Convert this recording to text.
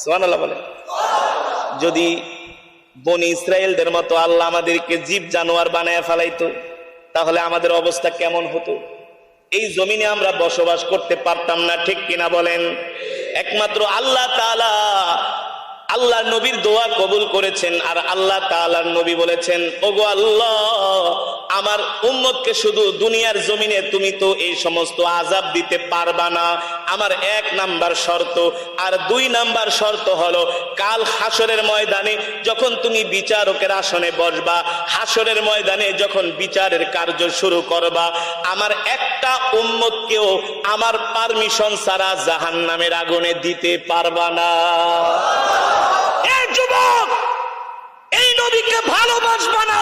সুবহানাল্লাহ বলে। যদি বনি ইসরায়েলদের মতো আল্লাহ আমাদেরকে জীব জানোয়ার বানায় ফেলাইতো তাহলে আমাদের অবস্থা কেমন হতো? এই জমিনে আমরা বসবাস করতে পারতাম না, ঠিক কিনা বলেন? একমাত্র আল্লাহ তাআলা আল্লাহর নবীর দোয়া কবুল করেছেন, আর আল্লাহ তাআলার নবী বলেছেন, ওগো আল্লাহ, আমার উম্মতকে শুধু দুনিয়ার জমিনে তুমি তো এই সমস্ত আযাব দিতে পারবা না, আমার 1 নাম্বার শর্ত, আর 2 নাম্বার শর্ত হলো কাল হাসরের ময়দানে যখন তুমি বিচারকের আসনে বসবা, হাসরের ময়দানে যখন বিচারের কার্য শুরু করবা, আমার একটা উম্মতকেও আমার পারমিশন ছাড়া জাহান্নামের আগুনে দিতে পারবা না। এই যুবক, এই নবীকে ভালোবাসবা না,